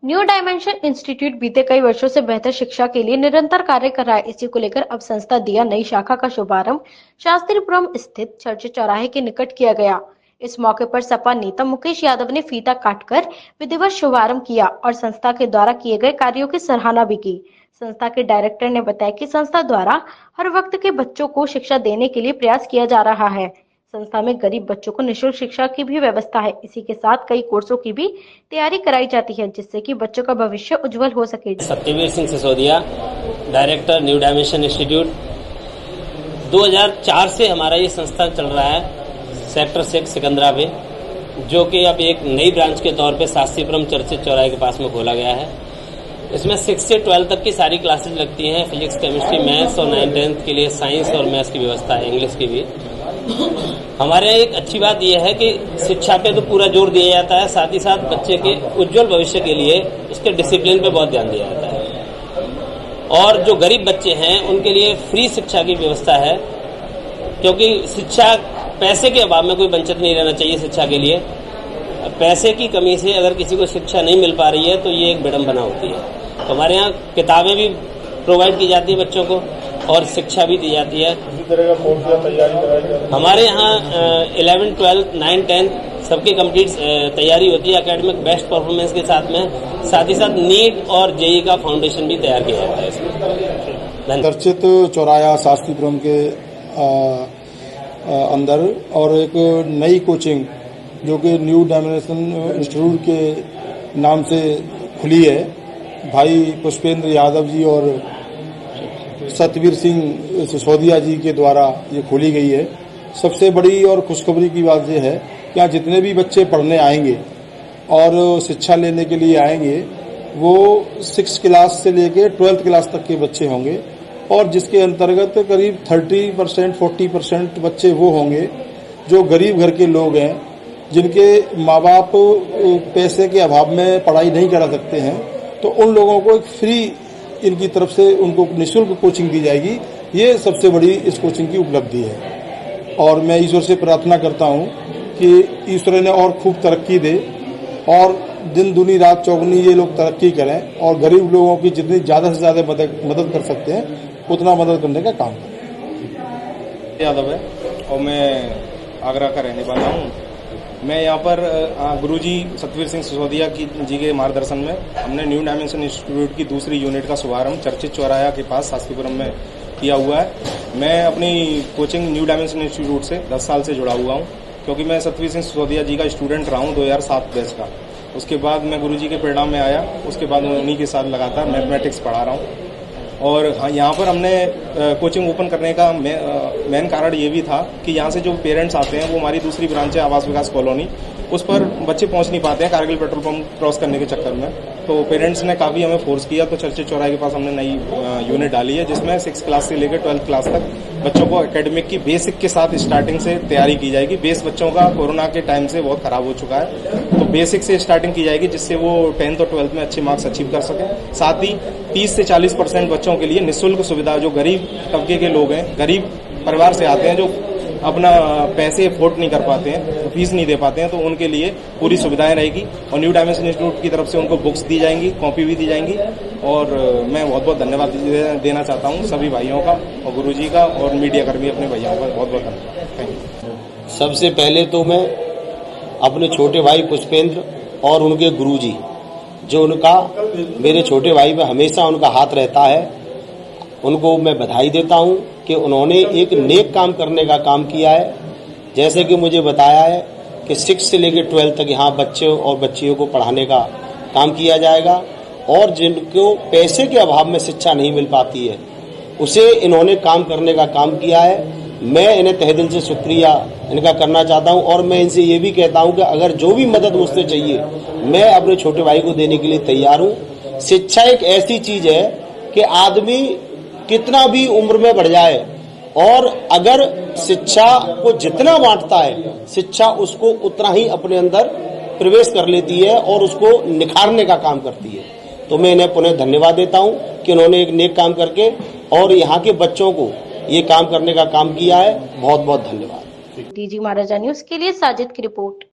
New dimension institute बीते कई वर्षों से बेहतर शिक्षा के लिए निरंतर कार्य कर रहा है। इसी को लेकर अब संस्था दिया नई शाखा का शुभारंभ शास्त्रीपुरम स्थित चर्च चौराहे के निकट किया गया। इस मौके पर सपा नेता मुकेश यादव ने फीता काटकर विधिवत शुभारंभ किया और संस्था के द्वारा किए गए कार्यों की सराहना भी की। संस्था के डायरेक्टर ने बताया कि संस्था द्वारा हर वक्त के बच्चों को शिक्षा देने के लिए प्रयास किया जा रहा है। संस्था में गरीब बच्चों को निःशुल्क शिक्षा की भी व्यवस्था है। इसी के साथ कई कोर्सों की भी तैयारी कराई जाती है, जिससे कि बच्चों का भविष्य उज्जवल हो सके। Satyaveer Singh Sisodia, director new dimension institute. 2004 से हमारा ये संस्था चल रहा है सेक्टर 6 सिकंदरा पे, जो कि अब एक नई ब्रांच के तौर पे शास्त्रीपुरम चर्च चौराहे के पास में खोला गया है। इसमें 6 से 12 तक की सारी क्लासेज लगती हैं। फिजिक्स, केमिस्ट्री, मैथ्स और 9-10 के लिए साइंस और मैथ्स की व्यवस्था है, इंग्लिश की भी। हमारे यहाँ एक अच्छी बात यह है कि शिक्षा पे तो पूरा जोर दिया जाता है, साथ ही साथ बच्चे के उज्जवल भविष्य के लिए उसके डिसिप्लिन पे बहुत ध्यान दिया जाता है। और जो गरीब बच्चे हैं उनके लिए फ्री शिक्षा की व्यवस्था है, क्योंकि शिक्षा पैसे के अभाव में कोई वंचित नहीं रहना चाहिए। शिक्षा के लिए पैसे की कमी से अगर किसी को शिक्षा नहीं मिल पा रही है तो ये एक विडंबना होती है। तो हमारे यहाँ किताबें भी प्रोवाइड की जाती है बच्चों को और शिक्षा भी दी जाती है। इसी तरह का कोर्स या तैयारी कराई जाती है। हमारे यहाँ 11, 12, 9, 10 सबकी कंप्लीट तैयारी होती है एकेडमिक बेस्ट परफॉर्मेंस के साथ में। साथ ही साथ नीट और जेईई का फाउंडेशन भी तैयार किया जाता है इसमें। चर्चित चौराया शास्त्रीपुरम के अंदर और एक नई कोचिंग जो कि न्यू डायमेंशन इंस्टीट्यूट के नाम से खुली है, भाई पुष्पेंद्र यादव जी और सतवीर सिंह सिसोदिया जी के द्वारा ये खोली गई है। सबसे बड़ी और खुशखबरी की बात यह है कि यहाँ जितने भी बच्चे पढ़ने आएंगे और शिक्षा लेने के लिए आएंगे वो 6 क्लास से लेकर 12th क्लास तक के बच्चे होंगे, और जिसके अंतर्गत करीब 30%, 40% बच्चे वो होंगे जो गरीब घर के लोग हैं, जिनके माँ बाप पैसे के अभाव में पढ़ाई नहीं करा सकते हैं। तो उन लोगों को एक फ्री इनकी तरफ से उनको निःशुल्क कोचिंग दी जाएगी। ये सबसे बड़ी इस कोचिंग की उपलब्धि है और मैं ईश्वर से प्रार्थना करता हूँ कि ईश्वर ने और खूब तरक्की दे और दिन दुनी रात चौगुनी ये लोग तरक्की करें और गरीब लोगों की जितनी ज़्यादा से ज़्यादा मदद कर सकते हैं उतना मदद करने का काम करें। यादव है और मैं आगरा का रहने वाला हूँ। मैं यहाँ पर गुरुजी सतवीर सिंह सिसोदिया जी के मार्गदर्शन में हमने न्यू डायमेंशन इंस्टीट्यूट की दूसरी यूनिट का शुभारंभ चर्चित चौराया के पास शास्त्रीपुरम में किया हुआ है। मैं अपनी कोचिंग न्यू डायमेंशन इंस्टीट्यूट से 10 साल से जुड़ा हुआ हूँ, क्योंकि मैं सतवीर सिंह सिसोदिया जी का स्टूडेंट रहा हूँ 2007 बैच का। उसके बाद मैं गुरुजी के परिणाम में आया, उसके बाद उन्हीं के साथ लगातार मैथमेटिक्स पढ़ा रहा हूँ। और यहाँ पर हमने कोचिंग ओपन करने का मेन कारण ये भी था कि यहाँ से जो पेरेंट्स आते हैं वो हमारी दूसरी ब्रांच है आवास विकास कॉलोनी, उस पर बच्चे पहुँच नहीं पाते हैं कारगिल पेट्रोल पंप क्रॉस करने के चक्कर में। तो पेरेंट्स ने काफ़ी हमें फोर्स किया, तो चर्चित चौराहे के पास हमने नई यूनिट डाली है, जिसमें 6 क्लास से लेकर 12th क्लास तक बच्चों को एकेडमिक की बेसिक के साथ स्टार्टिंग से तैयारी की जाएगी। बेस बच्चों का कोरोना के टाइम से बहुत खराब हो चुका है, तो बेसिक से स्टार्टिंग की जाएगी, जिससे वो 10th और 12th में अच्छे मार्क्स अचीव कर सकें। साथ ही 30 से 40% बच्चों के लिए निःशुल्क सुविधा, जो गरीब तबके के लोग हैं, गरीब परिवार से आते हैं, जो अपना पैसे अफोर्ड नहीं कर पाते हैं, फीस नहीं दे पाते हैं, तो उनके लिए पूरी सुविधाएं रहेगी। और न्यू डायमेंशन इंस्टीट्यूट की तरफ से उनको बुक्स दी जाएंगी, कॉपी भी दी जाएंगी। और मैं बहुत बहुत धन्यवाद देना चाहता हूं सभी भाइयों का और गुरुजी का और मीडिया कर्मी अपने भैयाओं का बहुत बहुत धन्यवाद। Thank you. सबसे पहले तो मैं अपने छोटे भाई पुष्पेंद्र और उनके गुरुजी, जो उनका मेरे छोटे भाई में हमेशा उनका हाथ रहता है, उनको मैं बधाई देता हूं कि उन्होंने एक नेक काम करने का काम किया है। जैसे कि मुझे बताया है कि 6 से लेकर 12 तक यहाँ बच्चों और बच्चियों को पढ़ाने का काम किया जाएगा, और जिनको पैसे के अभाव में शिक्षा नहीं मिल पाती है उसे इन्होंने काम करने का काम किया है। मैं इन्हें तहे दिल से शुक्रिया इनका करना चाहता हूं और मैं इनसे ये भी कहता हूं कि अगर जो भी मदद मुझसे चाहिए मैं अपने छोटे भाई को देने के लिए तैयार हूं। शिक्षा एक ऐसी चीज है कि आदमी कितना भी उम्र में बढ़ जाए, और अगर शिक्षा को जितना बांटता है, शिक्षा उसको उतना ही अपने अंदर प्रवेश कर लेती है और उसको निखारने का काम करती है। तो मैं इन्हें पुनः धन्यवाद देता हूं कि उन्होंने एक नेक काम करके और यहाँ के बच्चों को ये काम करने का काम किया है। बहुत बहुत धन्यवाद। डीजी महाराजा न्यूज के लिए साजिद की रिपोर्ट।